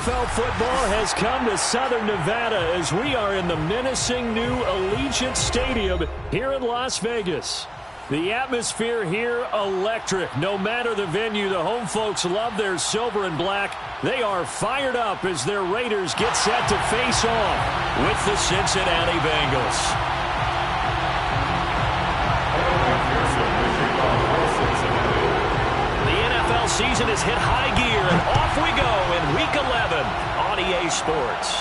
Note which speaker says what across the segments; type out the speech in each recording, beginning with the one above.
Speaker 1: NFL football has come to Southern Nevada as we are in the menacing new Allegiant Stadium here in Las Vegas. The atmosphere here electric. No matter the venue, the home folks love their silver and black. They are fired up as their Raiders get set to face off with the Cincinnati Bengals. Season has hit high gear, and off we go in Week 11 on EA Sports.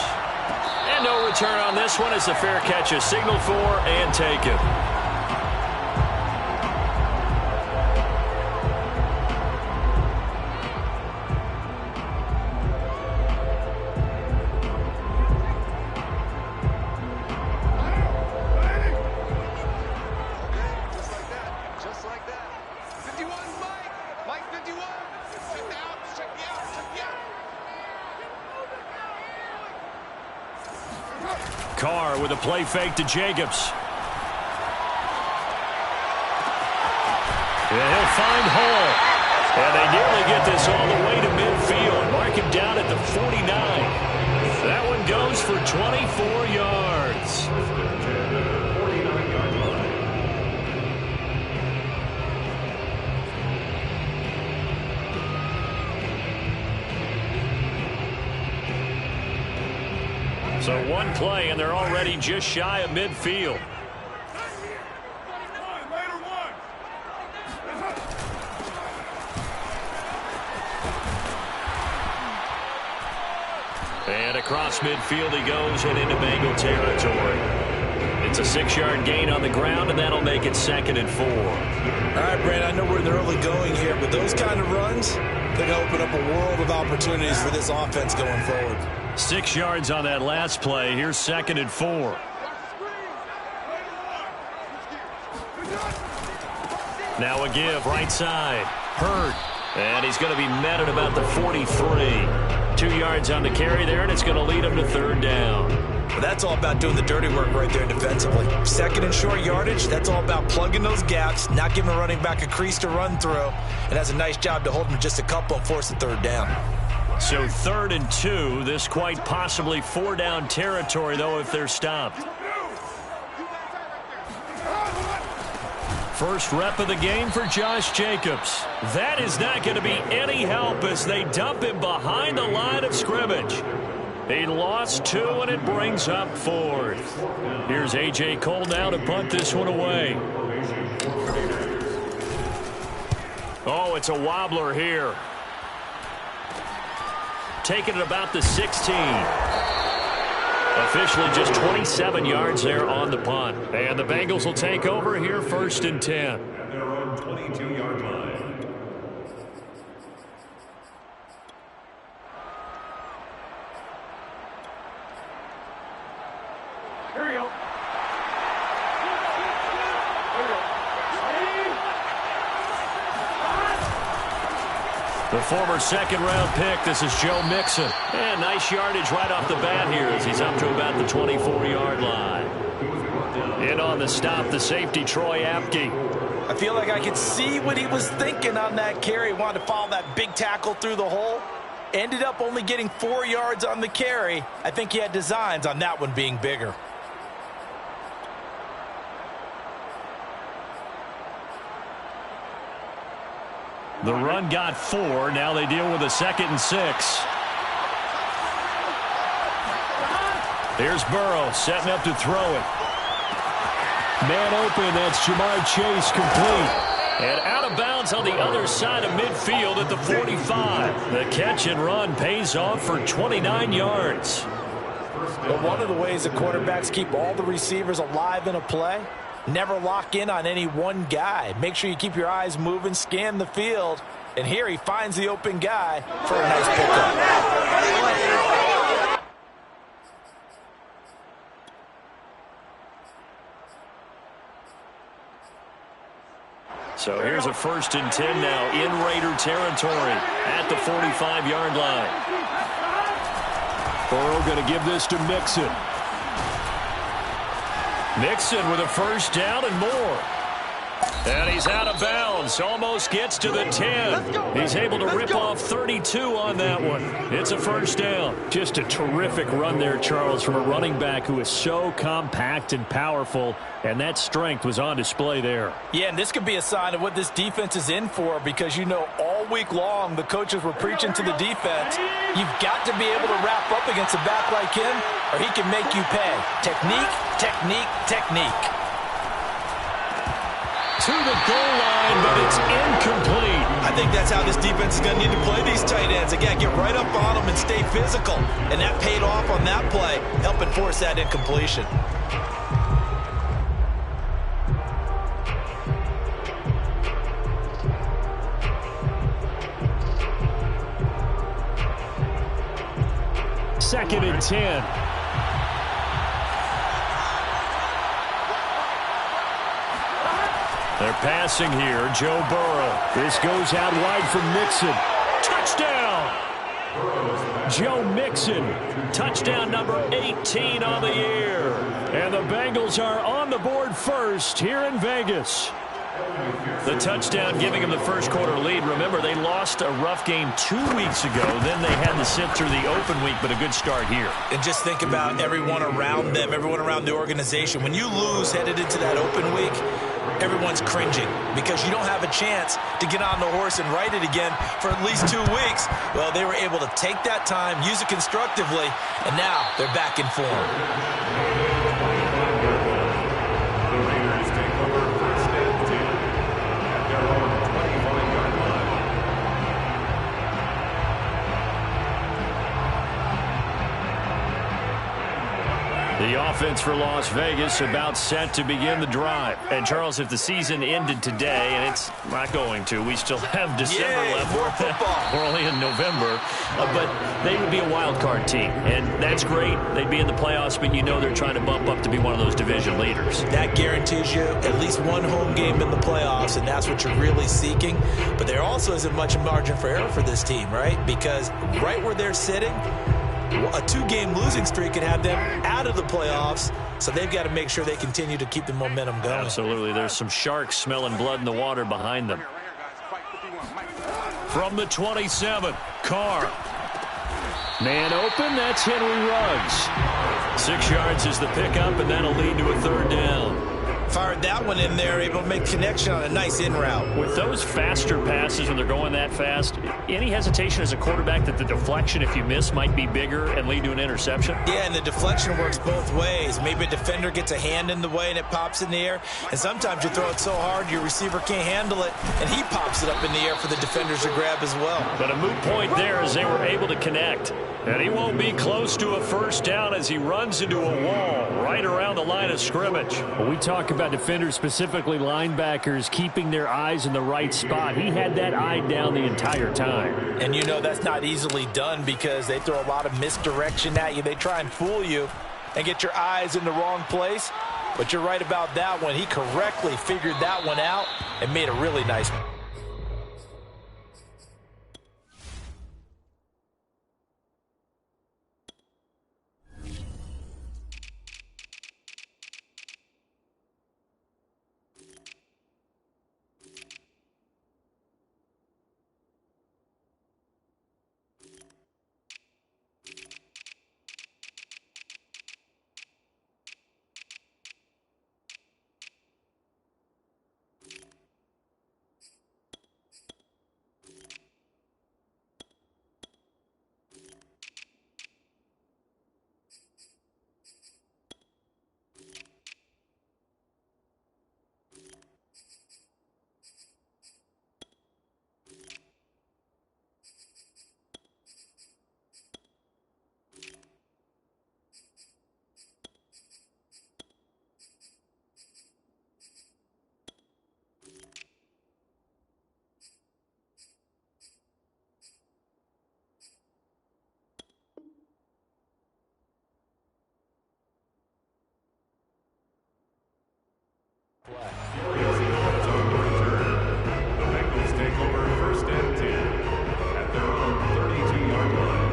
Speaker 1: And no return on this one as the fair catch is signaled for and taken. Carr with a play fake to Jacobs. And he'll find Hall. And they nearly get this all the way to midfield. Mark him down at the 49. That one goes for 24 yards. So one play, and they're already just shy of midfield. And across midfield he goes and into Bengal territory. It's a 6-yard gain on the ground, and that'll make it 2nd and 4.
Speaker 2: All right, Brandon, I know we're in the early going here, but those kind of runs, they're going to open up a world of opportunities for this offense going forward.
Speaker 1: 6 yards on that last play. Here's 2nd and 4. Now a give, right side. Hurd. And he's going to be met at about the 43. 2 yards on the carry there, and it's going to lead him to 3rd down.
Speaker 2: Well, that's all about doing the dirty work right there defensively. 2nd and short yardage, that's all about plugging those gaps, not giving a running back a crease to run through, and has a nice job to hold him just a couple and force the 3rd down.
Speaker 1: So 3rd and 2, this quite possibly 4-down territory, though, if they're stopped. First rep of the game for Josh Jacobs. That is not going to be any help as they dump him behind the line of scrimmage. He lost 2, and it brings up 4th. Here's A.J. Cole now to punt this one away. Oh, it's a wobbler here. Taking it about the 16. Officially just 27 yards there on the punt. And the Bengals will take over here 1st and 10.
Speaker 3: At their own 22-yard line.
Speaker 4: Here we go.
Speaker 1: The former 2nd-round pick, this is Joe Mixon. And nice yardage right off the bat here as he's up to about the 24-yard line. In on the stop, the safety, Troy Apke.
Speaker 2: I feel like I could see what he was thinking on that carry. He wanted to follow that big tackle through the hole. Ended up only getting 4 yards on the carry. I think he had designs on that one being bigger.
Speaker 1: The run got 4. Now they deal with a 2nd and 6. Here's Burrow setting up to throw it. Man open, that's Jamar Chase complete. And out of bounds on the other side of midfield at the 45. The catch and run pays off for 29 yards.
Speaker 2: But one of the ways the quarterbacks keep all the receivers alive in a play, never lock in on any one guy. Make sure you keep your eyes moving, scan the field. And here he finds the open guy for a nice pickup.
Speaker 1: So here's a 1st and 10 now in Raider territory at the 45-yard line. Burrow going to give this to Mixon. Mixon with a 1st down and more. And he's out of bounds. Almost gets to the 10. He's able to rip off 32 on that one. It's a first down. Just a terrific run there, Charles, from a running back who is so compact and powerful, and that strength was on display there.
Speaker 2: Yeah, and this could be a sign of what this defense is in for, because all week long the coaches were preaching to the defense, you've got to be able to wrap up against a back like him or he can make you pay. Technique, technique, technique.
Speaker 1: To the goal line, but it's incomplete.
Speaker 2: I think that's how this defense is going to need to play these tight ends. Again, get right up on them and stay physical. And that paid off on that play, helping force that incompletion.
Speaker 1: Second and 10. They're passing here. Joe Burrow. This goes out wide for Mixon. Touchdown! Joe Mixon. Touchdown number 18 on the year. And the Bengals are on the board first here in Vegas. The touchdown giving them the first quarter lead. Remember, they lost a rough game 2 weeks ago. Then they had to sit through the open week, but a good start here.
Speaker 2: And just think about everyone around them, everyone around the organization. When you lose headed into that open week, everyone's cringing because you don't have a chance to get on the horse and ride it again for at least 2 weeks. Well, they were able to take that time, use it constructively, and now they're back in form.
Speaker 3: The Raiders take over first and 10 at their own 25-yard line.
Speaker 1: The offense for Las Vegas about set to begin the drive. And, Charles, if the season ended today, and it's not going to, we still have December left.
Speaker 2: More football.
Speaker 1: We're only in November. But they would be a wild card team. And that's great. They'd be in the playoffs, but they're trying to bump up to be one of those division leaders.
Speaker 2: That guarantees you at least one home game in the playoffs, and that's what you're really seeking. But there also isn't much margin for error for this team, right? Because right where they're sitting, a 2-game losing streak could have them out of the playoffs, so they've got to make sure they continue to keep the momentum going.
Speaker 1: Absolutely. There's some sharks smelling blood in the water behind them. From the 27, Carr. Man open, that's Henry Ruggs. 6 yards is the pickup, and that'll lead to a third down.
Speaker 2: Fired that one in there, able to make connection on a nice in route.
Speaker 1: With those faster passes when they're going that fast, any hesitation as a quarterback that the deflection, if you miss, might be bigger and lead to an interception?
Speaker 2: Yeah, and the deflection works both ways. Maybe a defender gets a hand in the way and it pops in the air, and sometimes you throw it so hard your receiver can't handle it, and he pops it up in the air for the defenders to grab as well.
Speaker 1: But a moot point there as they were able to connect. And he won't be close to a first down as he runs into a wall right around the line of scrimmage. Well, we talk about defenders, specifically linebackers, keeping their eyes in the right spot. He had that eye down the entire time.
Speaker 2: And that's not easily done because they throw a lot of misdirection at you. They try and fool you and get your eyes in the wrong place. But you're right about that one. He correctly figured that one out and made a really nice one.
Speaker 3: The Bengals take over first and 10 at their own 32-yard line.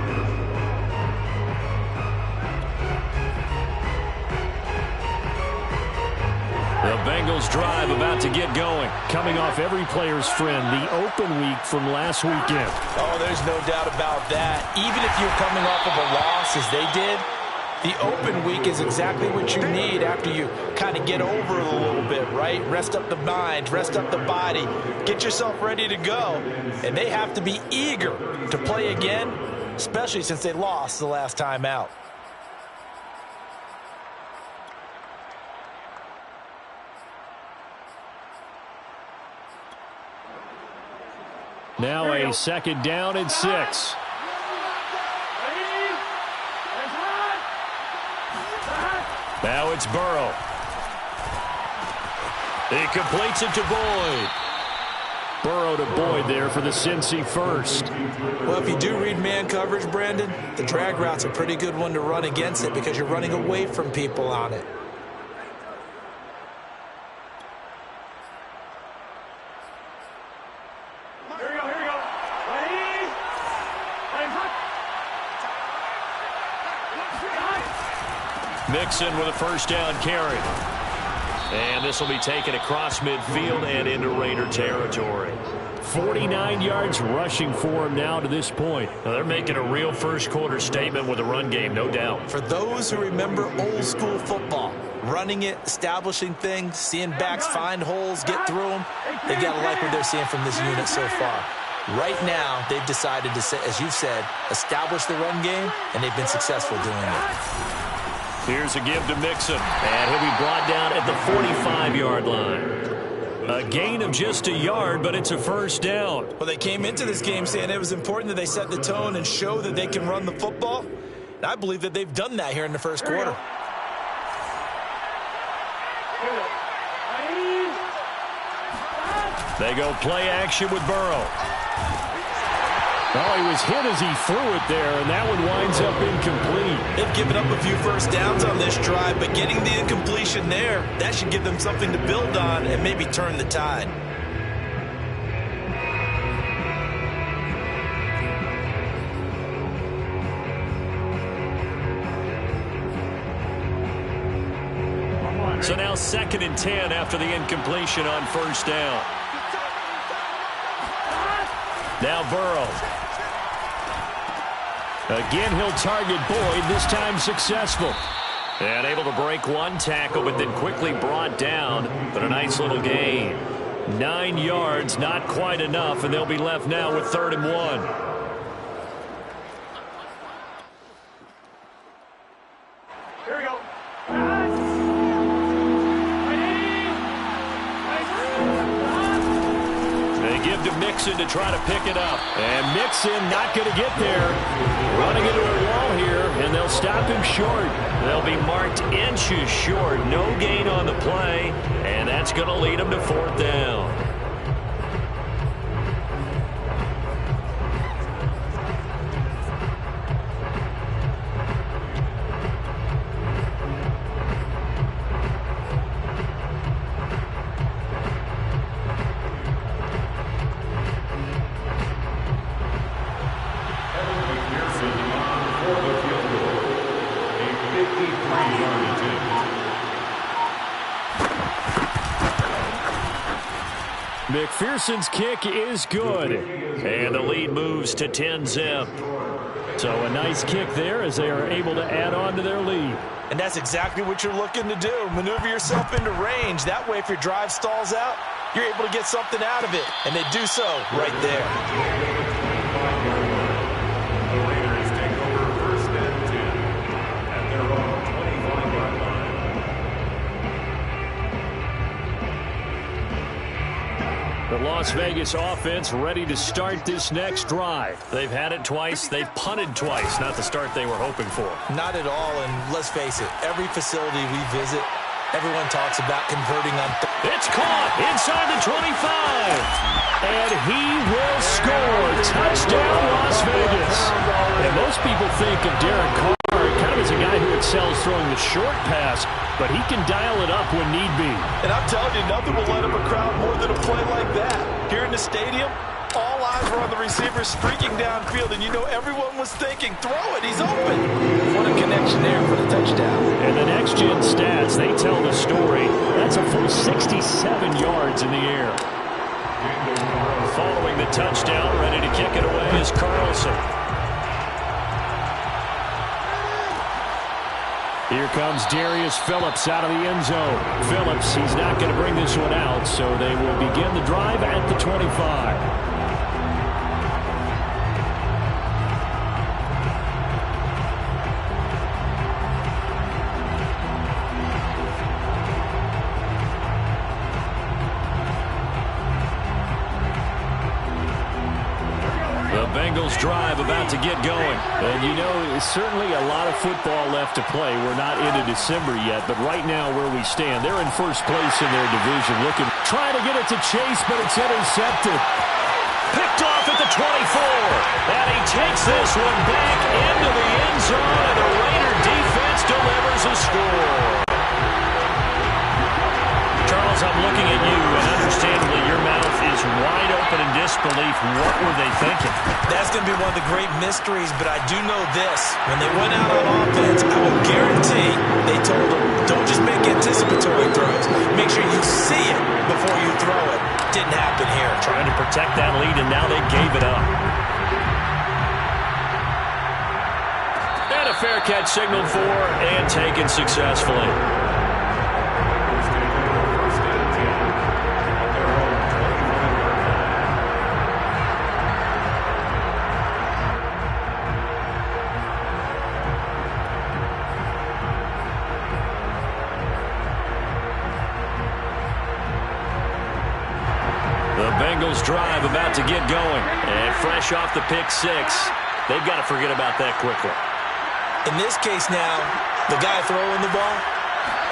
Speaker 1: The Bengals drive about to get going. Coming off every player's friend, the open week from last weekend.
Speaker 2: Oh, there's no doubt about that. Even if you're coming off of a loss as they did, the open week is exactly what you need after you kind of get over it a little bit, right? Rest up the mind, rest up the body, get yourself ready to go. And they have to be eager to play again, especially since they lost the last time out.
Speaker 1: Now a second down and 6. Now it's Burrow. He completes it to Boyd. Burrow to Boyd there for the Cincy first.
Speaker 2: Well, if you do read man coverage, Brandon, the drag route's a pretty good one to run against it because you're running away from people on it.
Speaker 1: Mixon with a first down carry. And this will be taken across midfield and into Raider territory. 49 yards rushing for him now to this point. Now they're making a real first quarter statement with a run game, no doubt.
Speaker 2: For those who remember old school football, running it, establishing things, seeing backs find holes, get through them, they've got to like what they're seeing from this unit so far. Right now, they've decided to, as you've said, establish the run game, and they've been successful doing it.
Speaker 1: Here's a give to Mixon, and he'll be brought down at the 45-yard line. A gain of just a yard, but it's a first down.
Speaker 2: Well, they came into this game saying it was important that they set the tone and show that they can run the football. And I believe that they've done that here in the first quarter.
Speaker 1: They go play action with Burrow. Oh, he was hit as he threw it there, and that one winds up incomplete.
Speaker 2: They've given up a few first downs on this drive, but getting the incompletion there, that should give them something to build on and maybe turn the tide.
Speaker 1: So now 2nd and 10 after the incompletion on first down. Now Burrow. Again, he'll target Boyd, this time successful. And able to break one tackle, but then quickly brought down. But a nice little gain. 9 yards, not quite enough, and they'll be left now with 3rd and 1. Mixon to try to pick it up. And Mixon not going to get there. Running into a wall here, and they'll stop him short. They'll be marked inches short. No gain on the play, and that's going to lead them to 4th down. McPherson's kick is good. And the lead moves to 10-zip. So a nice kick there as they are able to add on to their lead.
Speaker 2: And that's exactly what you're looking to do. Maneuver yourself into range. That way, if your drive stalls out, you're able to get something out of it. And they do so right there.
Speaker 3: The Raiders take over 1st and 10 at their own 25-yard line.
Speaker 1: The Las Vegas offense ready to start this next drive. They've had it twice. They've punted twice. Not the start they were hoping for.
Speaker 2: Not at all, and let's face it, every facility we visit, everyone talks about converting on.
Speaker 1: It's caught inside the 25. And he will score. Touchdown, Las Vegas. And most people think of Derek Carr kind of as a guy who excels throwing the short pass, but he can dial it up when need be.
Speaker 2: And I'm telling you, nothing will light up a crowd more than a play like that. Here in the stadium, all eyes pressure on the receiver, streaking downfield, and you know everyone was thinking, throw it, he's open. What a connection there for the touchdown.
Speaker 1: And the next-gen stats, they tell the story. That's a full 67 yards in the air. Following the touchdown, ready to kick it away is Carlson. Here comes Darius Phillips out of the end zone. Phillips, he's not going to bring this one out, so they will begin the drive at the 25. Bengals drive about to get going. And you know, certainly a lot of football left to play. We're not into December yet, but right now where we stand, they're in first place in their division. Trying to get it to Chase, but it's intercepted. Picked off at the 24. And he takes this one back into the end zone, and the Raider defense delivers a score. Charles, I'm looking at you, and understandably your mouth is wide open in disbelief. What were they thinking?
Speaker 2: That's going to be one of the great mysteries, but I do know this. When they went out on offense, I will guarantee they told them, don't just make anticipatory throws. Make sure you see it before you throw it. Didn't happen here.
Speaker 1: Trying to protect that lead, and now they gave it up. And a fair catch signaled for and taken successfully. Bengals drive about to get going. And fresh off the pick six, they've got to forget about that quickly.
Speaker 2: In this case now, the guy throwing the ball,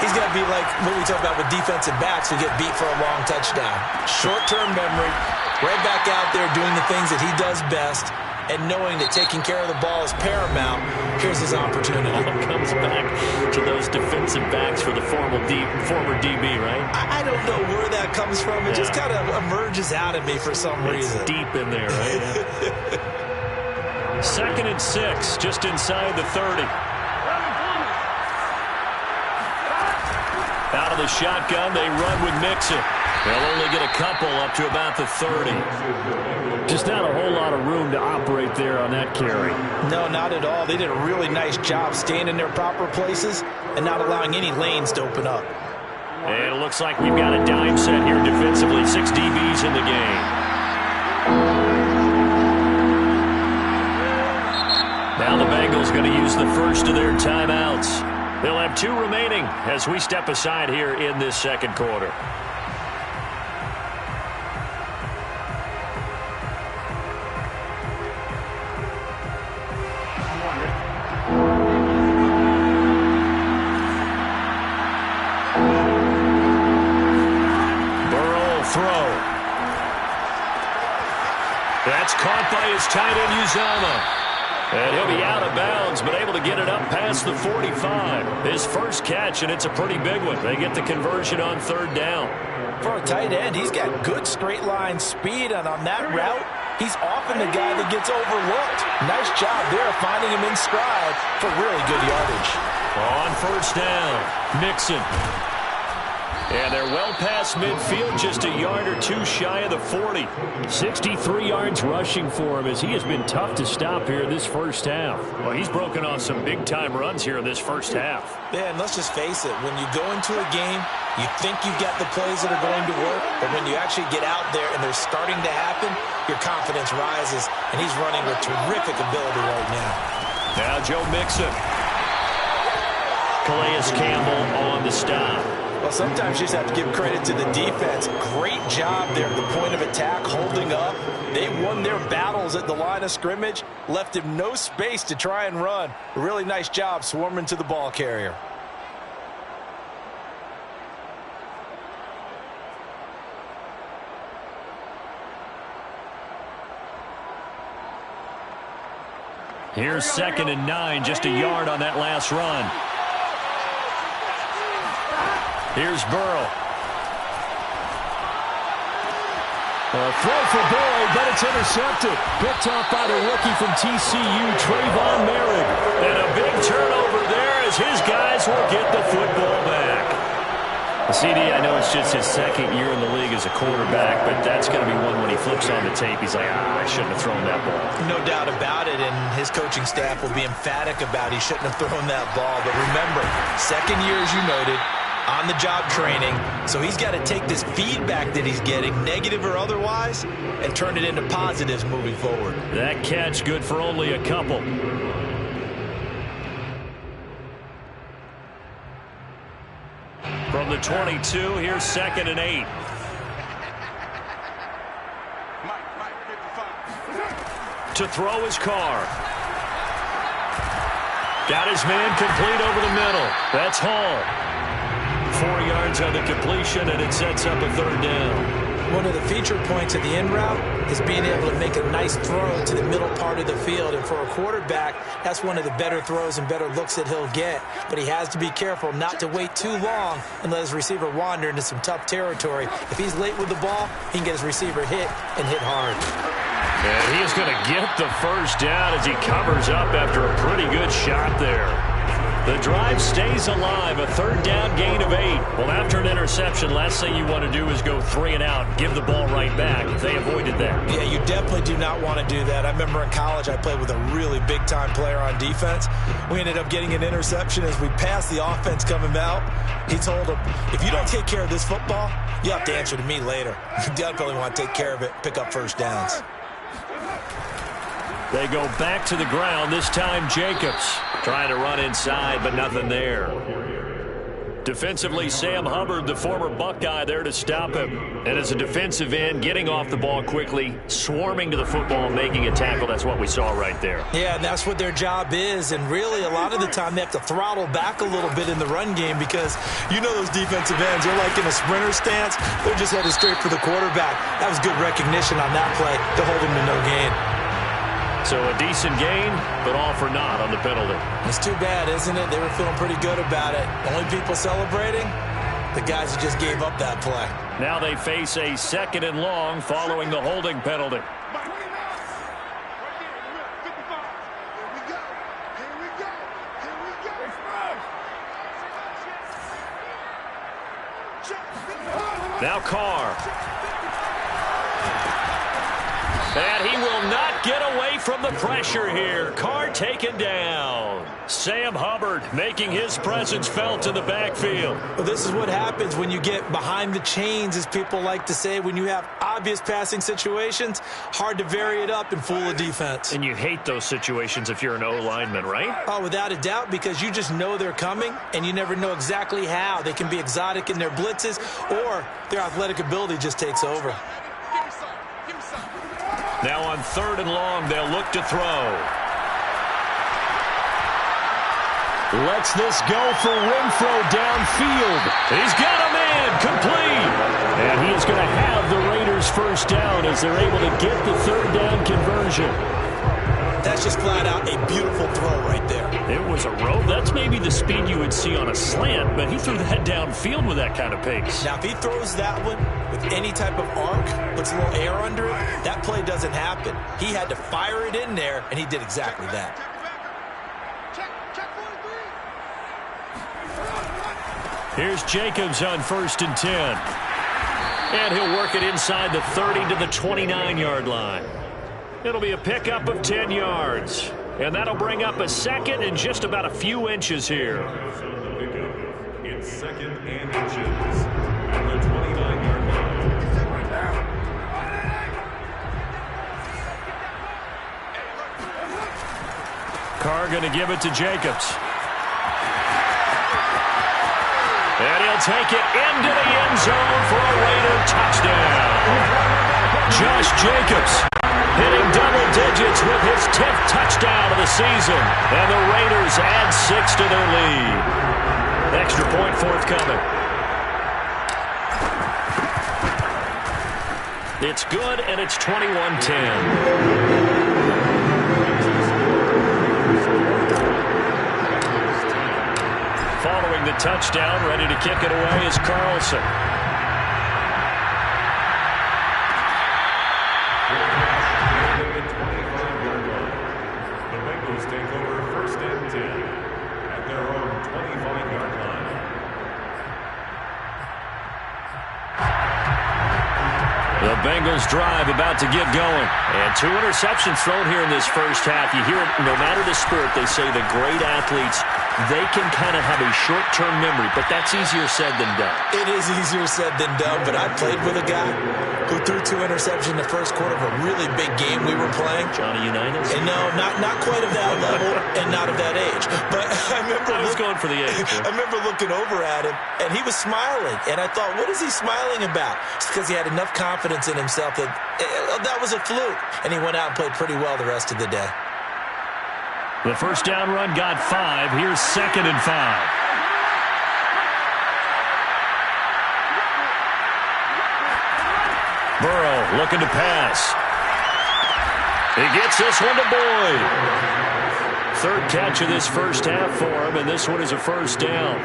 Speaker 2: he's got to be like what we talk about with defensive backs who get beat for a long touchdown. Short-term memory, right back out there doing the things that he does best, and knowing that taking care of the ball is paramount. Here's his opportunity.
Speaker 1: It comes back to those defensive backs for the former DB, right?
Speaker 2: I don't know where that comes from. It just kind of emerges out of me for some reason.
Speaker 1: It's deep in there, right? Yeah. 2nd and 6, just inside the 30. Out of the shotgun, they run with Mixon. They'll only get a couple up to about the 30. Just not a whole lot of room to operate there on that carry.
Speaker 2: No, not at all. They did a really nice job staying in their proper places and not allowing any lanes to open up.
Speaker 1: And it looks like we've got a dime set here defensively. 6 DBs in the game. Now the Bengals going to use the first of their timeouts. They'll have 2 remaining as we step aside here in this second quarter. That's caught by his tight end, Uzama. And he'll be out of bounds, but able to get it up past the 45. His first catch, and it's a pretty big one. They get the conversion on 3rd down.
Speaker 2: For a tight end, he's got good straight line speed, and on that route, he's often the guy that gets overlooked. Nice job there finding him in stride for really good yardage.
Speaker 1: On 1st down, Mixon. And they're well past midfield, just a yard or 2 shy of the 40. 63 yards rushing for him as he has been tough to stop here this first half. Well, he's broken off some big-time runs here in this first half.
Speaker 2: Yeah, and let's just face it. When you go into a game, you think you've got the plays that are going to work, but when you actually get out there and they're starting to happen, your confidence rises, and he's running with terrific ability right now.
Speaker 1: Now Joe Mixon. Calais Campbell on the stop.
Speaker 2: Well, sometimes you just have to give credit to the defense. Great job there at the point of attack, holding up. They won their battles at the line of scrimmage, left him no space to try and run. A really nice job swarming to the ball carrier.
Speaker 1: Here's 2nd and 9, just a yard on that last run. Here's Burrow. Throw for Boyd, but it's intercepted. Picked off by the rookie from TCU, Trayvon Merrick. And a big turnover there as his guys will get the football back. CD, I know it's just his second year in the league as a quarterback, but that's going to be one when he flips on the tape. He's like, I shouldn't have thrown that ball.
Speaker 2: No doubt about it, and his coaching staff will be emphatic about he shouldn't have thrown that ball. But remember, second year, as you noted, on-the-job training, so he's got to take this feedback that he's getting, negative or otherwise, and turn it into positives moving forward.
Speaker 1: That catch good for only a couple. From the 22, here's 2nd and 8. To throw his Carr. Got his man complete over the middle. That's Hall. 4 yards on the completion, and it sets up a 3rd down.
Speaker 2: One of the feature points of the in route is being able to make a nice throw to the middle part of the field. And for a quarterback, that's one of the better throws and better looks that he'll get. But he has to be careful not to wait too long and let his receiver wander into some tough territory. If he's late with the ball, he can get his receiver hit and hit hard.
Speaker 1: And he is going to get the 1st down as he covers up after a pretty good shot there. The drive stays alive, a 3rd down gain of 8. Well, after an interception, last thing you want to do is go 3 and out, give the ball right back. They avoided that.
Speaker 2: Yeah, you definitely do not want to do that. I remember in college I played with a really big-time player on defense. We ended up getting an interception as we passed the offense coming out. He told him, if you don't take care of this football, you have to answer to me later. You definitely want to take care of it, pick up 1st downs.
Speaker 1: They go back to the ground, this time Jacobs. Trying to run inside, but nothing there. Defensively, Sam Hubbard, the former Buckeye, there to stop him. And as a defensive end, getting off the ball quickly, swarming to the football, making a tackle. That's what we saw right there.
Speaker 2: Yeah, and that's what their job is. And really, a lot of the time, they have to throttle back a little bit in the run game because you know those defensive ends, they're like in a sprinter stance. They're just headed straight for the quarterback. That was good recognition on that play to hold him to no gain.
Speaker 1: So a decent gain, but all for naught on the penalty.
Speaker 2: It's too bad, isn't it? They were feeling pretty good about it. Only people celebrating, the guys who just gave up that play.
Speaker 1: Now they face a 2nd and long following the holding penalty. Now Carr. And he will not get away from the pressure here. Carr taken down. Sam Hubbard making his presence felt in the backfield.
Speaker 2: Well, this is what happens when you get behind the chains, as people like to say. When you have obvious passing situations, hard to vary it up and fool a defense.
Speaker 1: And you hate those situations if you're an O-lineman, right?
Speaker 2: Oh, without a doubt, because you just know they're coming, and you never know exactly how. They can be exotic in their blitzes, or their athletic ability just takes over.
Speaker 1: Now on 3rd and long, they'll look to throw. Lets this go for Renfro downfield. He's got a man complete. And he is going to have the Raiders 1st down as they're able to get the 3rd down conversion.
Speaker 2: That's just flat out a beautiful throw right there.
Speaker 1: It was a rope. That's maybe the speed you would see on a slant, but he threw that downfield with that kind of pace.
Speaker 2: Now, if he throws that one with any type of arc, puts a little air under it, that play doesn't happen. He had to fire it in there, and he did exactly that.
Speaker 1: Here's Jacobs on 1st and 10. And he'll work it inside the 30 to the 29-yard line. It'll be a pickup of 10 yards. And that'll bring up a 2nd and just about a few inches here.
Speaker 3: It's 2nd and inches at the 29-yard line.
Speaker 1: Carr going to give it to Jacobs. And he'll take it into the end zone for a Raider touchdown. Josh Jacobs hitting double digits with his 10th touchdown of the season. And the Raiders add 6 to their lead. Extra point forthcoming. It's good, and it's 21-10. Following the touchdown, ready to kick it away is Carlson. Bengals drive about to get going. And 2 interceptions thrown here in this first half. You hear it, no matter the sport, they say the great athletes, they can kind of have a short-term memory, but that's easier said than done.
Speaker 2: It is easier said than done, but I played with a guy who threw 2 interceptions in the first quarter of a really big game we were playing.
Speaker 1: Johnny Unitas?
Speaker 2: And no, not quite of that level and not of that age. But I was
Speaker 1: going for the age.
Speaker 2: I remember looking over at him, and he was smiling. And I thought, what is he smiling about? It's because he had enough confidence in himself that that was a fluke. And he went out and played pretty well the rest of the day.
Speaker 1: The first down run got 5. Here's 2nd and 5. Burrow looking to pass. He gets this one to Boyd. 3rd catch of this first half for him, and this one is a first down.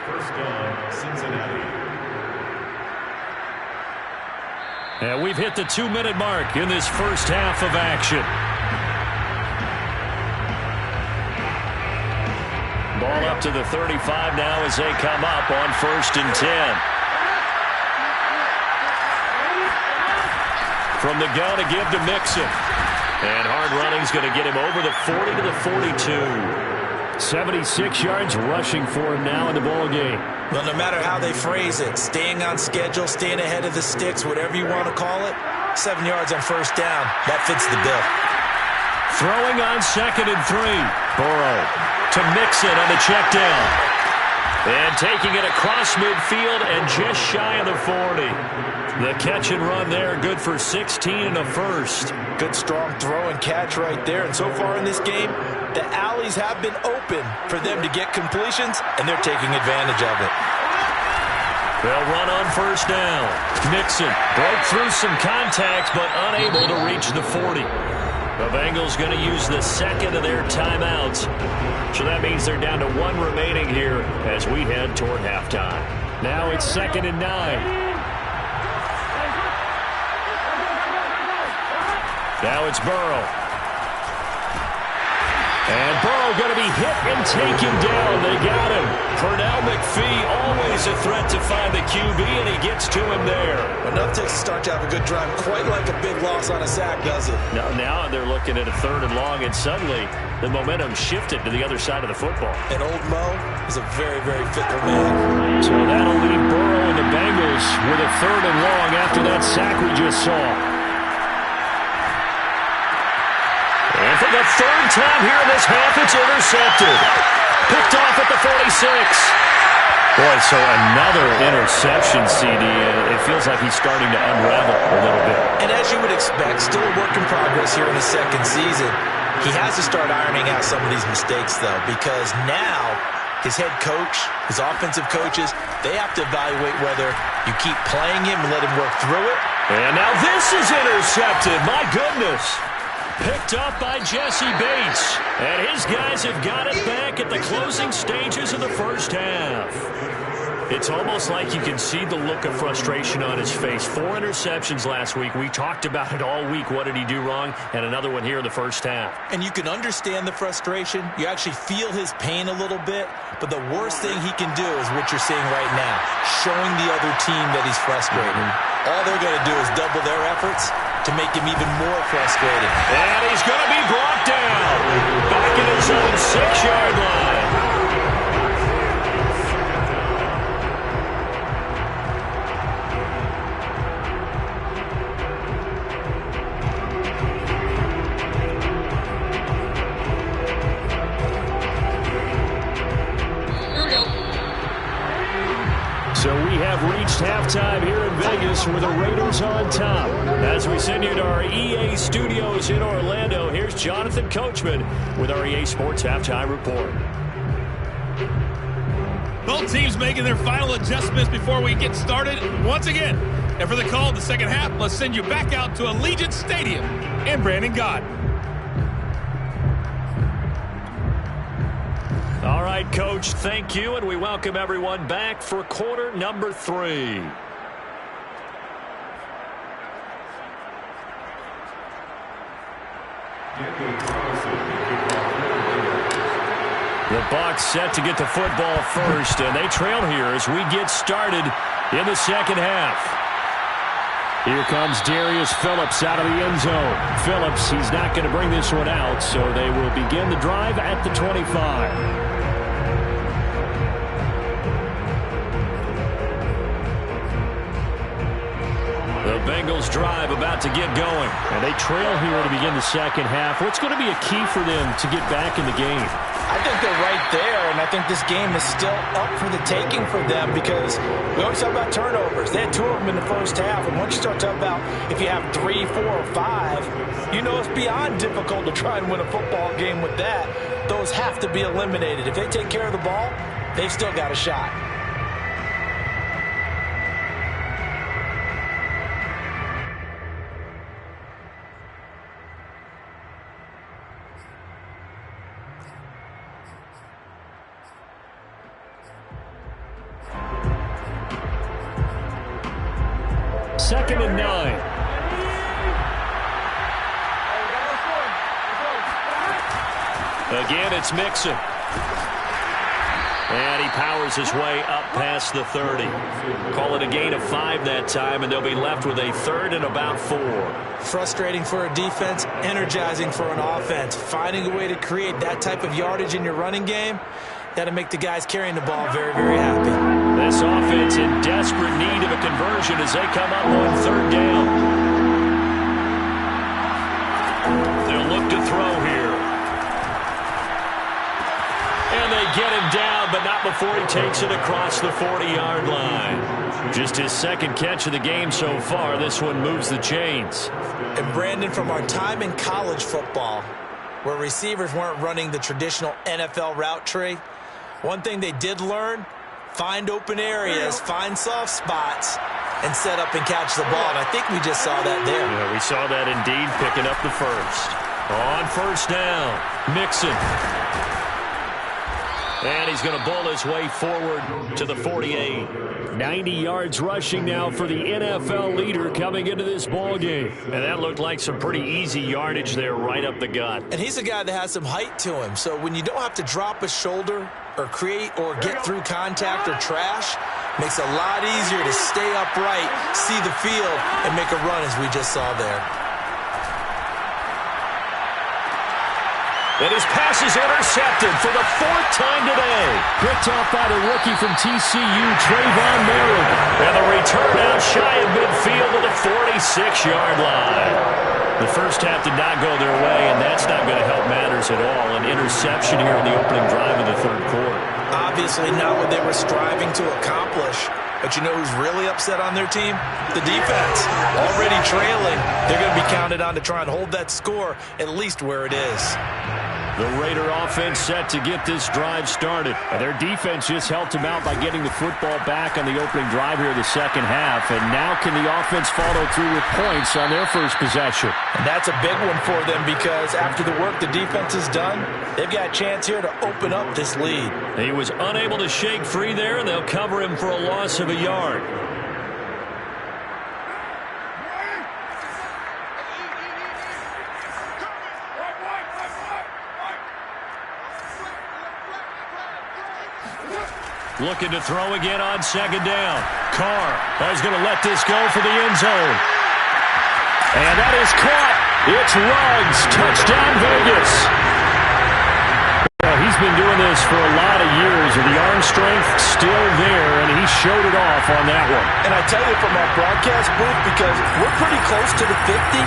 Speaker 3: First down, Cincinnati.
Speaker 1: And we've hit the 2-minute mark in this first half of action. Ball up to the 35 now as they come up on 1st and 10. From the gun to give to Mixon. And hard running is going to get him over the 40 to the 42. 76 yards rushing for him now in the ball game.
Speaker 2: Well, no matter how they phrase it, staying on schedule, staying ahead of the sticks, whatever you want to call it, 7 yards on first down, that fits the bill.
Speaker 1: Throwing on 2nd and 3. Burrow to Mixon on the check down. And taking it across midfield and just shy of the 40. The catch and run there, good for 16 and a first.
Speaker 2: Good strong throw and catch right there. And so far in this game, the alleys have been open for them to get completions, and they're taking advantage of it.
Speaker 1: They'll run on first down. Mixon broke through some contact, but unable to reach the 40. The Bengals going to use the 2nd of their timeouts. So that means they're down to 1 remaining here as we head toward halftime. Now it's 2nd and 9. Now it's Burrow. And Burrow going to be hit and taken down. They got him. Pernell McPhee, always a threat to find the QB, and he gets to him there.
Speaker 2: Enough to start to have a good drive. Quite like a big loss on a sack, does it?
Speaker 1: Now they're looking at a 3rd and long, and suddenly the momentum shifted to the other side of the football.
Speaker 2: And old Mo is a very, very fickle man.
Speaker 1: So that'll leave Burrow and the Bengals with a 3rd and long after that sack we just saw. And for the 3rd time here in this half, it's intercepted. Picked off at the 46. Boy, so another interception, CD. It feels like he's starting to unravel a little bit.
Speaker 2: And as you would expect, still a work in progress here in his 2nd season. He has to start ironing out some of these mistakes, though, because now his head coach, his offensive coaches, they have to evaluate whether you keep playing him and let him work through it.
Speaker 1: And now this is intercepted. My goodness. Picked up by Jesse Bates. And his guys have got it back at the closing stages of the first half. It's almost like you can see the look of frustration on his face. 4 interceptions last week. We talked about it all week. What did he do wrong? And another one here in the first half.
Speaker 2: And you can understand the frustration. You actually feel his pain a little bit. But the worst thing he can do is what you're seeing right now, showing the other team that he's frustrated. All they're going to do is double their efforts to make him even more frustrated.
Speaker 1: And he's going to be brought down. Back in his own 6-yard line. So we have reached halftime here in Vegas with the Raiders on top. As we send you to our EA studios in Orlando, here's Jonathan Coachman with our EA Sports Halftime Report.
Speaker 4: Both teams making their final adjustments before we get started once again. And for the call of the second half, let's send you back out to Allegiant Stadium in Brandon God.
Speaker 1: All right, Coach, thank you, and we welcome everyone back for quarter number 3. The Bucs set to get the football first, and they trail here as we get started in the second half. Here comes Darius Phillips out of the end zone. Phillips, he's not going to bring this one out, so they will begin the drive at the 25. The Bengals drive about to get going. And they trail here to begin the second half. What's going to be a key for them to get back in the game?
Speaker 2: I think they're right there, and I think this game is still up for the taking for them because we always talk about turnovers. They had 2 of them in the first half, and once you start talking about if you have 3, 4, or 5, you know it's beyond difficult to try and win a football game with that. Those have to be eliminated. If they take care of the ball, they've still got a shot.
Speaker 1: Second and 9. Again, it's Mixon. And he powers his way up past the 30. Call it a gain of 5 that time, and they'll be left with a 3rd and about 4.
Speaker 2: Frustrating for a defense, energizing for an offense. Finding a way to create that type of yardage in your running game, that'll make the guys carrying the ball very, very happy.
Speaker 1: This offense in desperate need of a conversion as they come up on 3rd down. They'll look to throw here. And they get him down, but not before he takes it across the 40-yard line. Just his 2nd catch of the game so far. This one moves the chains.
Speaker 2: And Brandon, from our time in college football, where receivers weren't running the traditional NFL route tree, one thing they did learn, find open areas, find soft spots, and set up and catch the ball. And I think we just saw that there.
Speaker 1: Yeah, we saw that indeed, picking up the first. On 1st down, Mixon. And he's going to bowl his way forward to the 48. 90 yards rushing now for the NFL leader coming into this ball game. And that looked like some pretty easy yardage there right up the gut.
Speaker 2: And he's a guy that has some height to him. So when you don't have to drop a shoulder or create or get through contact or trash, makes it a lot easier to stay upright, see the field, and make a run as we just saw there.
Speaker 1: And his pass is intercepted for the 4th time today. Picked off by the rookie from TCU, Trayvon Merritt. And the return out shy of midfield to the 46-yard line. The first half did not go their way, and that's not going to help matters at all. An interception here in the opening drive of the 3rd quarter.
Speaker 2: Obviously not what they were striving to accomplish. But you know who's really upset on their team? The defense. Already trailing. They're going to be counted on to try and hold that score at least where it is.
Speaker 1: The Raider offense set to get this drive started. And their defense just helped them out by getting the football back on the opening drive here in the second half. And now can the offense follow through with points on their first possession?
Speaker 2: And that's a big one for them because after the work the defense has done, they've got a chance here to open up this lead.
Speaker 1: He was unable to shake free there, and they'll cover him for a loss of a yard. Looking to throw again on 2nd down. Carr is going to let this go for the end zone. And that is caught. It's Ruggs. Touchdown, Vegas. Well, he's been doing this for a lot of years, and the arm strength still there, and he showed it off on that one.
Speaker 2: And I tell you from our broadcast booth, because we're pretty close to the 50,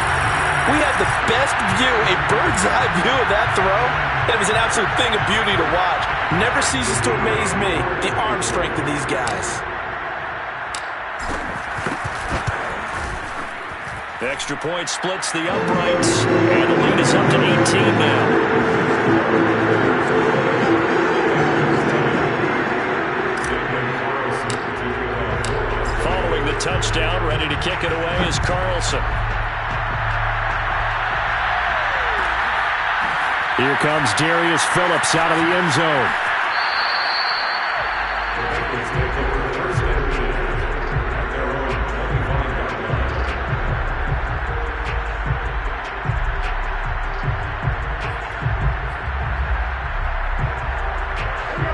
Speaker 2: we had the best view, a bird's-eye view of that throw. And it was an absolute thing of beauty to watch. Never ceases to amaze me, the arm strength of these guys.
Speaker 1: The extra point splits the uprights, and the lead is up to 18 now. Following the touchdown, ready to kick it away is Carlson. Here comes Darius Phillips out of the end zone.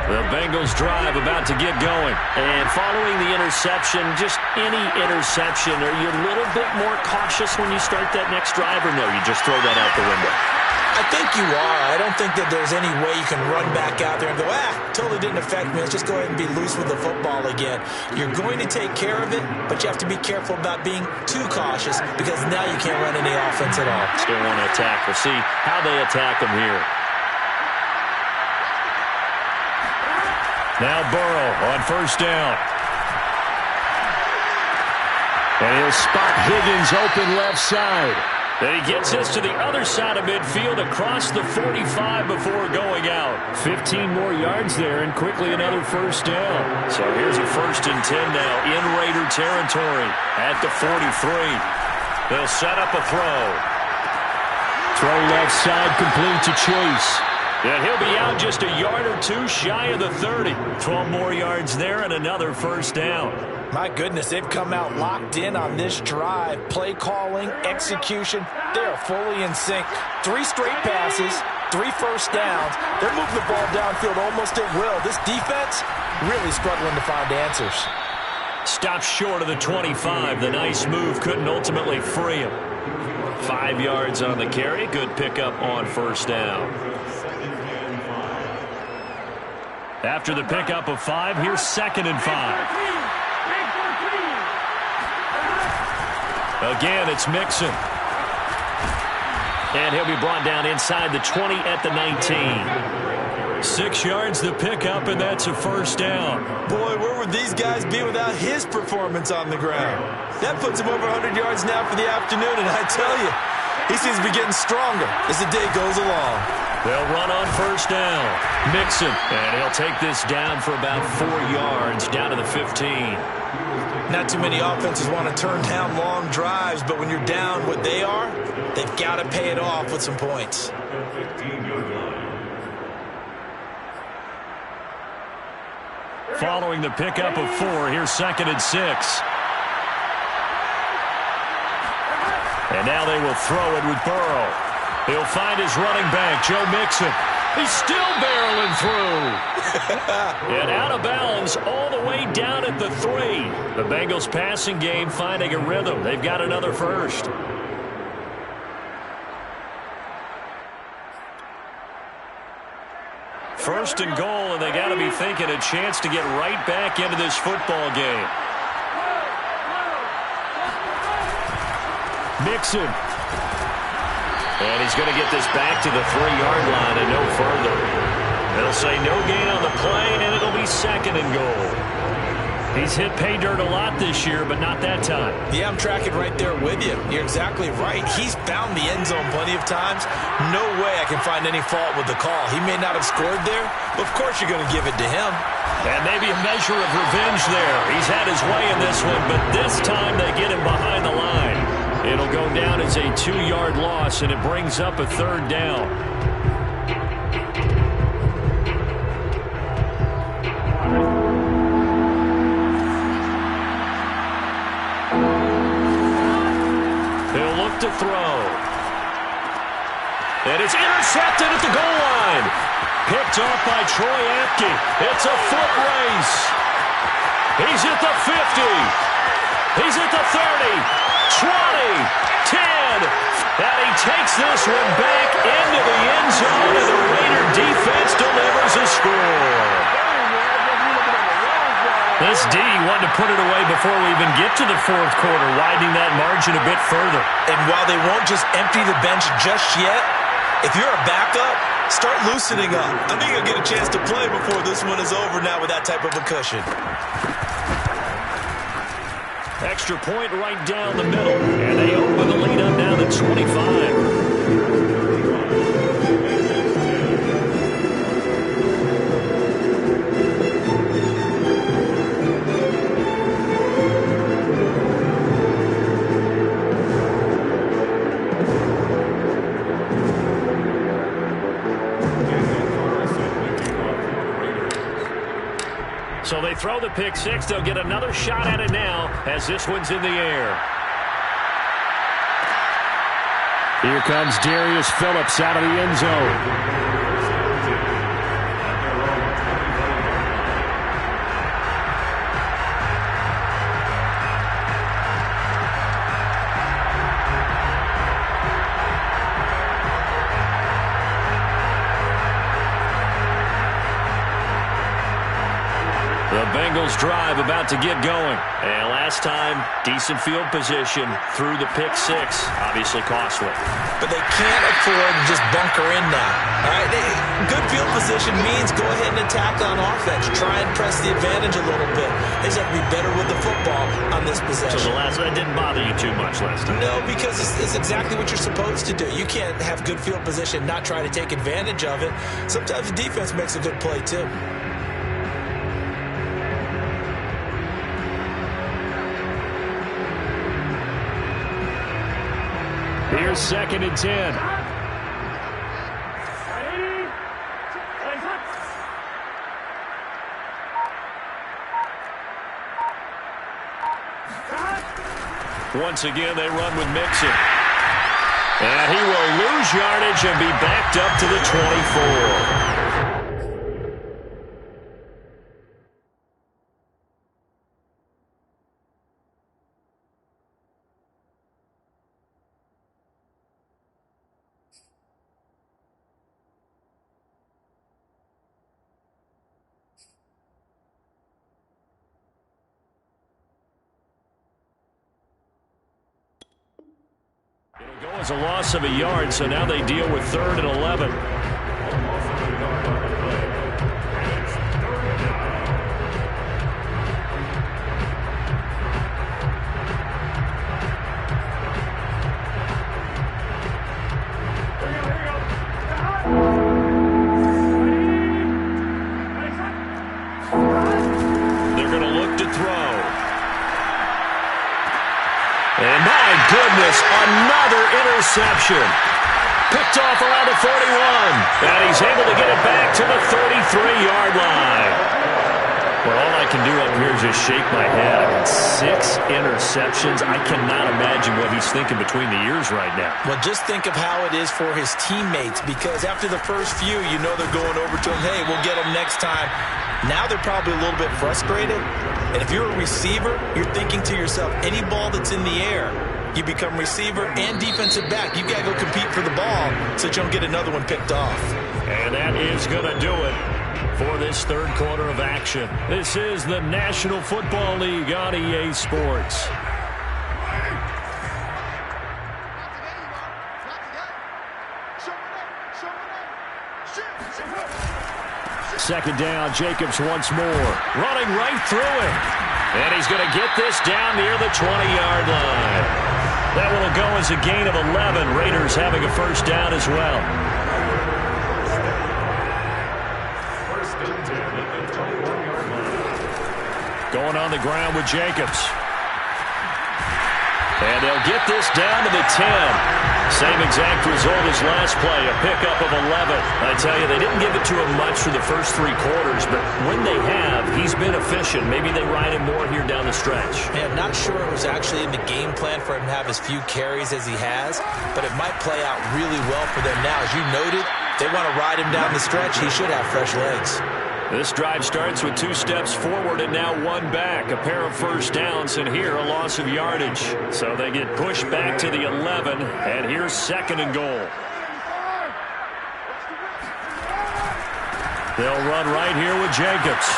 Speaker 1: The Bengals drive about to get going.
Speaker 5: And following the interception, just any interception, are you a little bit more cautious when you start that next drive, or no, you just throw that out the window?
Speaker 2: I think you are. I don't think that there's any way you can run back out there and go, totally didn't affect me. Let's just go ahead and be loose with the football again. You're going to take care of it, but you have to be careful about being too cautious because now you can't run any offense at all.
Speaker 5: Still want to attack. We'll see how they attack them here.
Speaker 1: Now Burrow on first down. And he'll spot Higgins open left side. And he gets this to the other side of midfield across the 45 before going out. 15 more yards there and quickly another first down.
Speaker 5: So here's a 1st and 10 now in Raider territory at the 43. They'll set up a throw.
Speaker 1: Throw left side complete to Chase. And he'll be out just a yard or two shy of the 30. 12 more yards there and another first down.
Speaker 2: My goodness, they've come out locked in on this drive. Play calling, execution, they are fully in sync. 3 straight passes, 3 first downs. They're moving the ball downfield almost at will. This defense really struggling to find answers.
Speaker 1: Stopped short of the 25. The nice move couldn't ultimately free him. 5 yards on the carry. Good pickup on first down. After the pickup of 5, here's 2nd and 5. Again, it's Mixon. And he'll be brought down inside the 20 at the 19. 6 yards the pickup, and that's a first down.
Speaker 2: Boy, where would these guys be without his performance on the ground? That puts him over 100 yards now for the afternoon, and I tell you, he seems to be getting stronger as the day goes along.
Speaker 1: They'll run on first down. Mixon, and he'll take this down for about 4 yards, down to the 15.
Speaker 2: Not too many offenses want to turn down long drives, but when you're down what they are, they've got to pay it off with some points.
Speaker 1: Following the pickup of 4, here's 2nd and 6. And now they will throw it with Burrow. He'll find his running back, Joe Mixon. He's still barreling through. And out of bounds all the way down at the 3. The Bengals passing game finding a rhythm. They've got another first. First and goal, and they got to be thinking a chance to get right back into this football game. Mixon. And he's going to get this back to the 3-yard line and no further. They'll say no gain on the play, and it'll be 2nd and goal. He's hit pay dirt a lot this year, but not that time.
Speaker 2: Yeah, I'm tracking right there with you. You're exactly right. He's found the end zone plenty of times. No way I can find any fault with the call. He may not have scored there, but of course you're going to give it to him.
Speaker 1: And maybe a measure of revenge there. He's had his way in this one, but this time they get him behind the line. It'll go down as a 2-yard loss, and it brings up a 3rd down. He'll look to throw. And it's intercepted at the goal line. Picked off by Troy Apke. It's a foot race. He's at the 50. He's at the 30. 20, 10, and he takes this one back into the end zone, and the Raider defense delivers a score. This D wanted to put it away before we even get to the 4th quarter, widening that margin a bit further.
Speaker 2: And while they won't just empty the bench just yet, if you're a backup, start loosening up. I think you'll get a chance to play before this one is over now with that type of a cushion.
Speaker 1: Extra point right down the middle, and they open the lead up now to 25. So they throw the pick 6. They'll get another shot at it now as this one's in the air. Here comes Darius Phillips out of the end zone. Bengals drive about to get going. And last time, decent field position through the pick six. Obviously costly.
Speaker 2: But they can't afford to just bunker in now. All right? Good field position means go ahead and attack on offense. Try and press the advantage a little bit. They just have to be better with the football on this possession.
Speaker 1: So that didn't bother you too much last time?
Speaker 2: No, because it's exactly what you're supposed to do. You can't have good field position, not try to take advantage of it. Sometimes the defense makes a good play, too.
Speaker 1: Here's 2nd and 10. Once again, they run with Mixon. And he will lose yardage and be backed up to the 24. It'll go as a loss of a yard, so now they deal with 3rd and 11. They're going to look to throw. And my goodness, another interception. Picked off around the 41. And he's able to get it back to the 33-yard line. Well, all I can do up here is just shake my head. I mean, 6 interceptions. I cannot imagine what he's thinking between the ears right now.
Speaker 2: Well, just think of how it is for his teammates, because after the first few, you know they're going over to him, hey, we'll get him next time. Now they're probably a little bit frustrated. And if you're a receiver, you're thinking to yourself, any ball that's in the air, you become receiver and defensive back. You've got to go compete for the ball so that you don't get another one picked off.
Speaker 1: And that is going to do it for this 3rd quarter of action. This is the National Football League on EA Sports. Second down, Jacobs once more. Running right through him. And he's going to get this down near the 20-yard line. That will go as a gain of 11. Raiders having a first down as well. Going on the ground with Jacobs. And they'll get this down to the 10. Same exact result as last play, a pickup of 11. I tell you, they didn't give it to him much for the first 3 quarters, but when they have, he's been efficient. Maybe they ride him more here down the stretch.
Speaker 2: Yeah, I'm not sure it was actually in the game plan for him to have as few carries as he has, but it might play out really well for them now. As you noted, they want to ride him down the stretch. He should have fresh legs.
Speaker 1: This drive starts with 2 steps forward and now 1 back. A pair of first downs, and here a loss of yardage. So they get pushed back to the 11, and here's 2nd and goal. They'll run right here with Jacobs.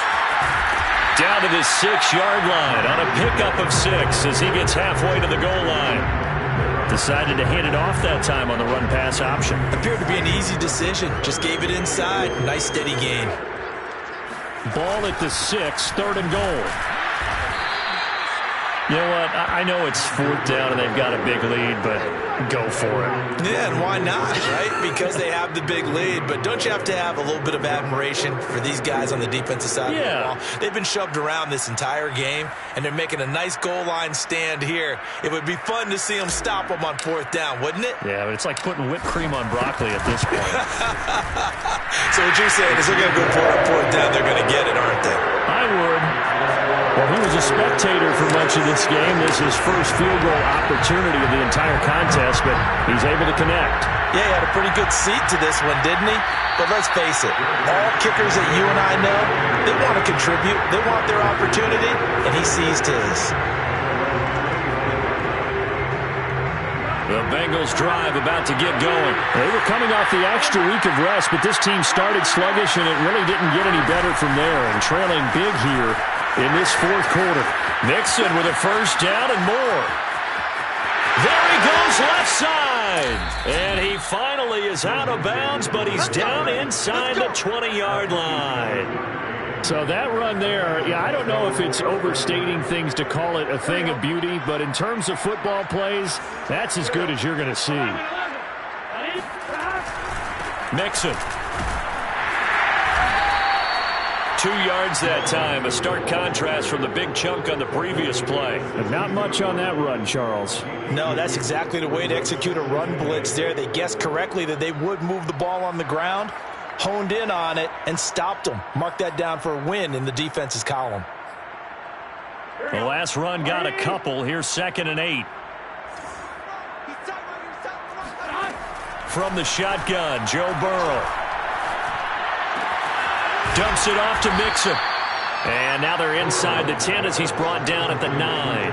Speaker 1: Down to the 6-yard line on a pickup of 6 as he gets halfway to the goal line. Decided to hand it off that time on the run-pass option.
Speaker 2: Appeared to be an easy decision. Just gave it inside. Nice steady gain.
Speaker 1: Ball at the 6, 3rd and goal. You know what? I know it's 4th down and they've got a big lead, but go for it.
Speaker 2: Yeah, and why not, right? Because they have the big lead. But don't you have to have a little bit of admiration for these guys on the defensive side of the ball? They've been shoved around this entire game, and they're making a nice goal line stand here. It would be fun to see them stop them on 4th down, wouldn't it?
Speaker 1: Yeah, but it's like putting whipped cream on broccoli at this point.
Speaker 2: So what you're saying is they're going to go for it on 4th down. They're going to get it, aren't they?
Speaker 1: I would. Well, he was a spectator for much of this game. This is his first field goal opportunity of the entire contest, but he's able to connect.
Speaker 2: Yeah, he had a pretty good seat to this one, didn't he? But let's face it, all kickers that you and I know, they want to contribute. They want their opportunity, and he seized his.
Speaker 1: The Bengals drive about to get going. They were coming off the extra week of rest, but this team started sluggish, and it really didn't get any better from there. And trailing big here in this fourth quarter. Mixon with a first down and more. There he goes left side. And he finally is out of bounds, but he's down inside the 20-yard line. So that run there, yeah, I don't know if it's overstating things to call it a thing of beauty, but in terms of football plays, that's as good as you're going to see. Mixon. 2 yards that time. A stark contrast from the big chunk on the previous play. And not much on that run, Charles.
Speaker 2: No, that's exactly the way to execute a run blitz there. They guessed correctly that they would move the ball on the ground, honed in on it, and stopped them. Mark that down for a win in the defense's column.
Speaker 1: The last run got a couple. Here's 2nd and 8. From the shotgun, Joe Burrow. Dumps it off to Mixon. And now they're inside the 10 as he's brought down at the 9.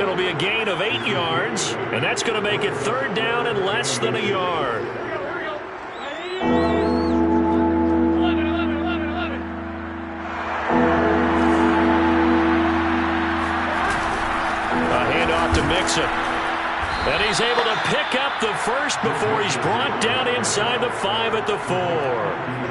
Speaker 1: It'll be a gain of 8 yards, and that's going to make it 3rd down and less than a yard. A handoff to Mixon. And he's able to pick up the first before he's brought down inside the 5 at the 4.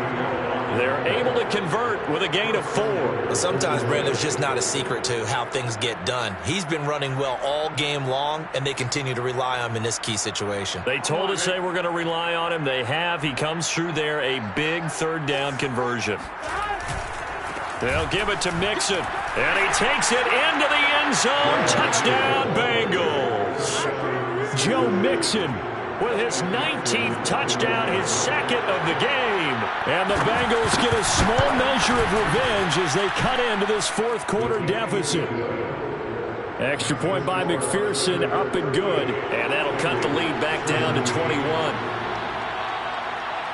Speaker 1: They're able to convert with a gain of 4.
Speaker 2: Sometimes, Brandon, there's just not a secret to how things get done. He's been running well all game long, and they continue to rely on him in this key situation.
Speaker 1: They told us they were going to rely on him. They have. He comes through there, a big 3rd down conversion. They'll give it to Mixon, and he takes it into the end zone. Touchdown, Bengals. Joe Mixon with his 19th touchdown, his 2nd of the game. And the Bengals get a small measure of revenge as they cut into this 4th quarter deficit. Extra point by McPherson, up and good. And that'll cut the lead back down to 21.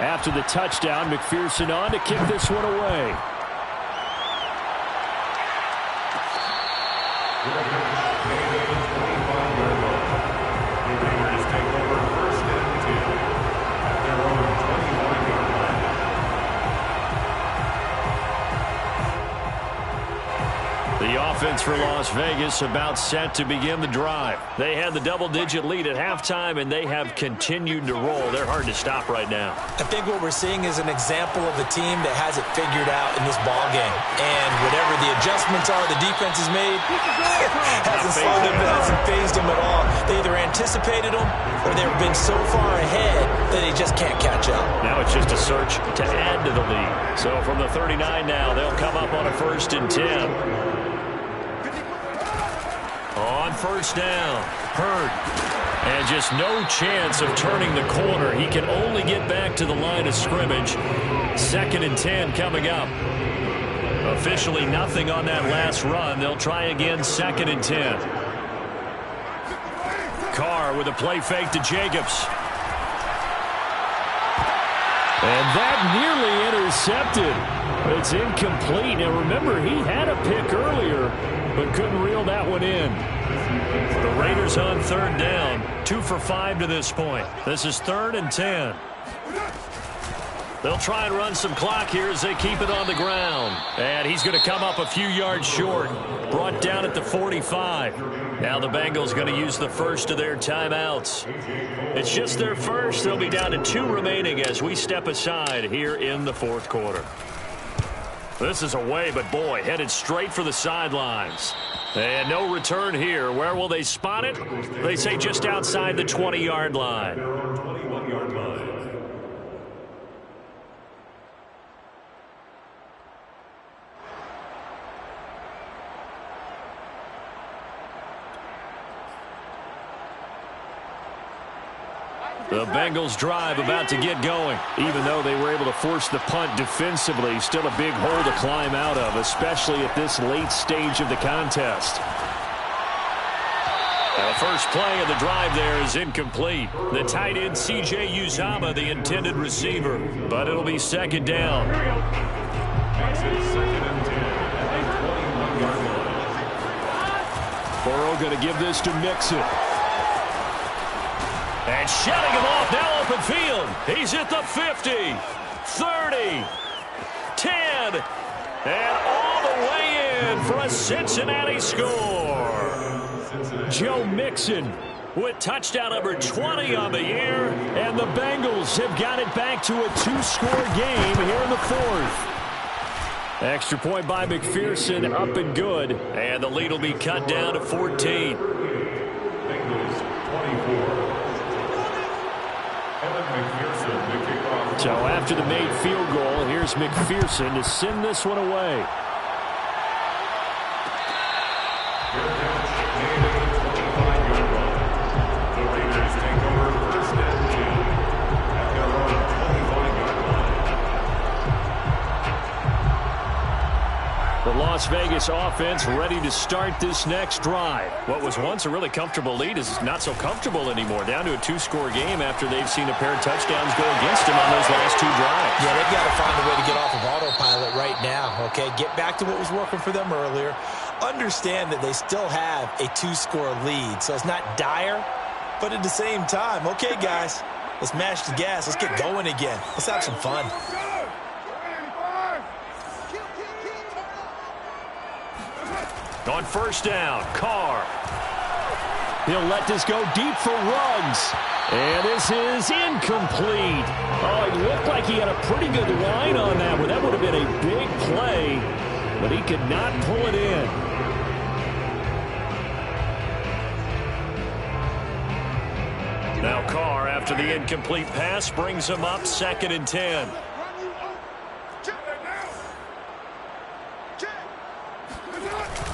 Speaker 1: After the touchdown, McPherson on to kick this one away. The offense for Las Vegas about set to begin the drive. They had the double-digit lead at halftime, and they have continued to roll. They're hard to stop right now.
Speaker 2: I think what we're seeing is an example of a team that has it figured out in this ballgame. And whatever the adjustments are the defense has made, hasn't slowed them, hasn't phased them at all. They either anticipated them or they've been so far ahead that they just can't catch up.
Speaker 1: Now it's just a search to add to the lead. So from the 39 now, they'll come up on a 1st and 10. On 1st down, Hurd. And just no chance of turning the corner. He can only get back to the line of scrimmage. 2nd and 10 coming up. Officially nothing on that last run. They'll try again, 2nd and 10. Carr with a play fake to Jacobs. And that nearly intercepted. It's incomplete. Now remember, he had a pick earlier, but couldn't reel that one in. The Raiders on 3rd down. 2 for 5 to this point. This is 3rd and 10. They'll try and run some clock here as they keep it on the ground. And he's going to come up a few yards short. Brought down at the 45. Now the Bengals going to use the first of their timeouts. It's just their first. They'll be down to 2 remaining as we step aside here in the 4th quarter. This is away, but boy, headed straight for the sidelines. And no return here. Where will they spot it? They say just outside the 20-yard line.
Speaker 3: 21-yard line.
Speaker 1: The Bengals drive about to get going. Even though they were able to force the punt defensively, still a big hole to climb out of, especially at this late stage of the contest. The first play of the drive there is incomplete. The tight end, C.J. Uzomah, the intended receiver. But it'll be 2nd down.
Speaker 3: This is 2nd and 10 at the 21-yard line.
Speaker 1: Burrow going to give this to Mixon. And shutting him off, now open field. He's at the 50, 30, 10, and all the way in for a Cincinnati score. Joe Mixon with touchdown number 20 on the year, and the Bengals have got it back to a 2-score game here in the fourth. Extra point by McPherson, up and good, and the lead will be cut down to 14.
Speaker 3: Bengals 24.
Speaker 1: So after the made field goal, here's McPherson to send this one away.
Speaker 3: The Raiders take over first and 10 at their own 25-yard line.
Speaker 1: The Las Vegas offense ready to start this next drive. What was once a really comfortable lead is not so comfortable anymore. Down to a 2-score game after they've seen a pair of touchdowns go against them on those last 2 drives.
Speaker 2: Yeah, they've got to find a way to get off of autopilot right now, okay? Get back to what was working for them earlier. Understand that they still have a 2-score lead, so it's not dire, but at the same time, okay, guys, let's mash the gas. Let's get going again. Let's have some fun.
Speaker 1: On first down, Carr. He'll let this go deep for Ruggs. And this is incomplete. Oh, it looked like he had a pretty good line on that one. That would have been a big play, but he could not pull it in. Now Carr, after the incomplete pass, brings him up 2nd and 10.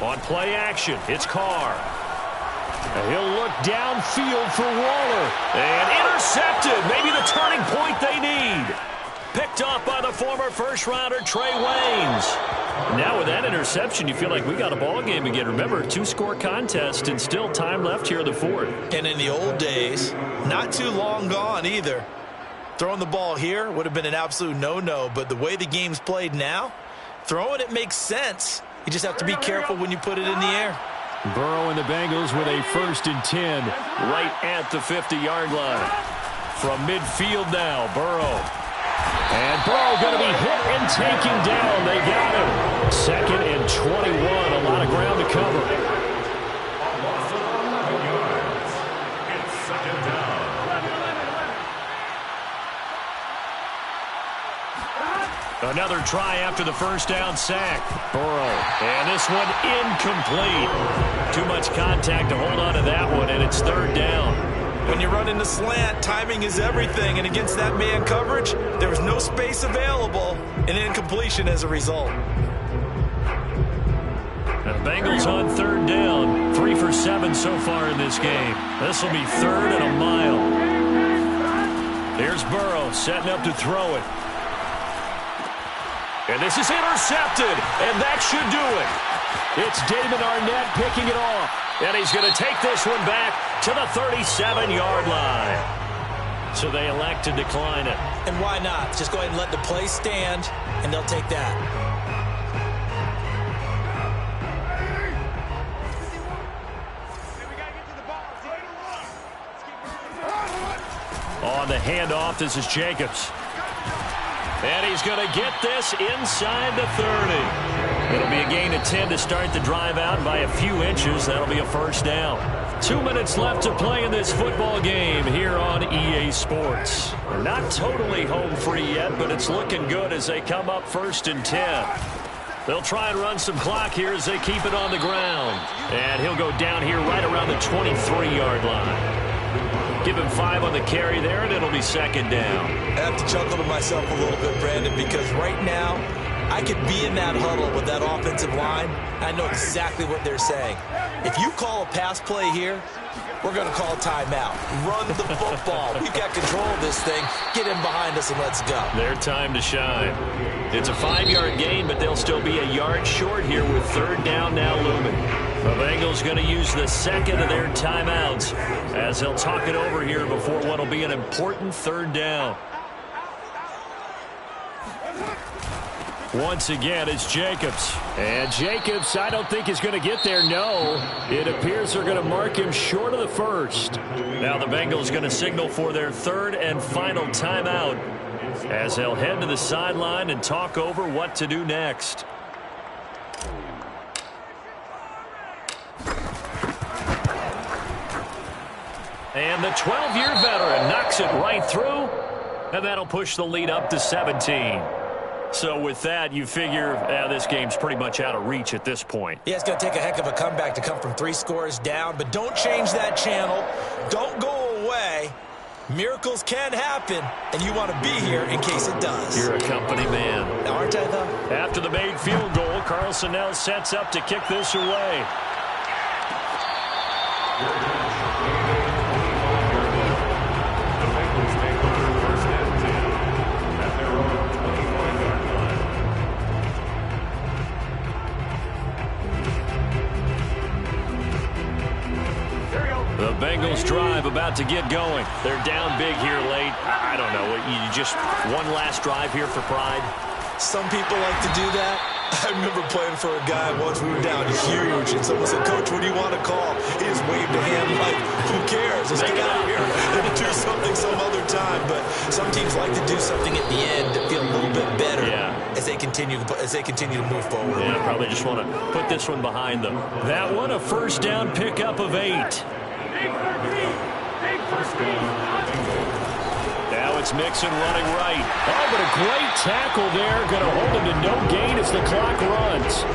Speaker 1: On play action, it's Carr. He'll look downfield for Waller. And intercepted. Maybe the turning point they need. Picked off by the former first-rounder Trey Waynes. Now with that interception, you feel like we got a ball game again. Remember, 2-score contest and still time left here in the fourth.
Speaker 2: And in the old days, not too long gone either. Throwing the ball here would have been an absolute no-no, but the way the game's played now, throwing it makes sense. You just have to be careful when you put it in the air.
Speaker 1: Burrow and the Bengals with a 1st and 10 right at the 50-yard line. From midfield now, Burrow. And Burrow going to be hit and taken down. They got him. 2nd and 21. A lot of ground to cover.
Speaker 3: It's 2nd down.
Speaker 1: Another try after the first down sack. Burrow. And this one incomplete. Too much contact to hold on to that one, and it's 3rd down.
Speaker 2: When you run in the slant, timing is everything, and against that man coverage, there was no space available, and incompletion as a result.
Speaker 1: The Bengals on 3rd down. 3 for 7 so far in this game. This will be 3rd and a mile. Here's Burrow setting up to throw it. And this is intercepted, and that should do it. It's Damon Arnett picking it off, and he's going to take this one back to the 37-yard line. So they elect to decline it.
Speaker 2: And why not? Just go ahead and let the play stand, and they'll take that.
Speaker 1: On the handoff, this is Jacobs. And he's going to get this inside the 30. It'll be a gain of 10 to start the drive out. By a few inches, that'll be a 1st down. 2 minutes left to play in this football game here on EA Sports. We're not totally home free yet, but it's looking good as they come up 1st and 10. They'll try and run some clock here as they keep it on the ground. And he'll go down here right around the 23-yard line. Give him 5 on the carry there, and it'll be 2nd down.
Speaker 2: I have to chuckle to myself a little bit, Brandon, because right now I could be in that huddle with that offensive line. I know exactly what they're saying. If you call a pass play here, we're going to call a timeout. Run the football. We've got control of this thing. Get in behind us and let's go.
Speaker 1: Their time to shine. It's a 5-yard gain, but they'll still be a yard short here with 3rd down now looming. The Bengals going to use the 2nd of their timeouts as they'll talk it over here before what will be an important 3rd down. Once again, it's Jacobs. And Jacobs, I don't think is going to get there, no. It appears they're going to mark him short of the 1st. Now the Bengals going to signal for their 3rd and final timeout as they'll head to the sideline and talk over what to do next. And the 12-year veteran knocks it right through, and that'll push the lead up to 17. So with that, you figure this game's pretty much out of reach at this point.
Speaker 2: Yeah, it's going to take a heck of a comeback to come from 3 scores down, but don't change that channel. Don't go away. Miracles can happen, and you want to be here in case it does.
Speaker 1: You're a company man.
Speaker 2: Aren't I, though?
Speaker 1: After the made field goal, Carlson now sets up to kick this away.
Speaker 3: The Bengals take over first and 10 at their own 25-yard line.
Speaker 1: The Bengals drive about to get going. They're down big here late. I don't know. You just one last drive here for pride?
Speaker 2: Some people like to do that. I remember playing for a guy once. We were down huge, and someone said, "Coach, what do you want to call?" He just waved a hand like, "Who cares? Let's get out of here and do something some other time." But some teams like to do something at the end to feel a little bit better as they continue to move forward.
Speaker 1: Yeah, probably just want to put this one behind them. That one, a first down pickup of 8. Now it's Mixon running right. Oh, but a great tackle there. Going to hold him to no gain as the clock runs.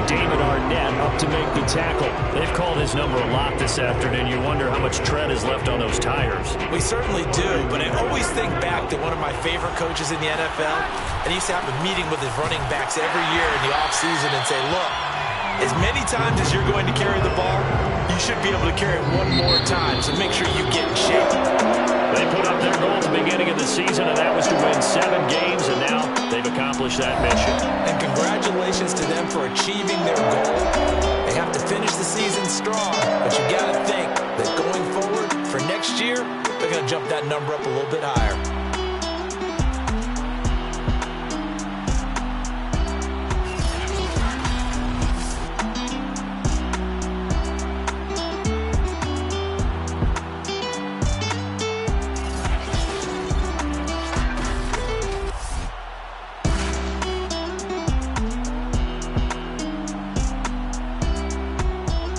Speaker 1: Damon Arnett up to make the tackle. They've called his number a lot this afternoon. You wonder how much tread is left on those tires.
Speaker 2: We certainly do, but I always think back to one of my favorite coaches in the NFL, and he used to have a meeting with his running backs every year in the offseason and say, "Look, as many times as you're going to carry the ball, you should be able to carry it one more time, so make sure you get in shape."
Speaker 1: They put up their goal at the beginning of the season, and that was to win 7 games, and now they've accomplished that mission.
Speaker 2: And congratulations to them for achieving their goal. They have to finish the season strong, but you got to think that going forward for next year, they're going to jump that number up a little bit higher.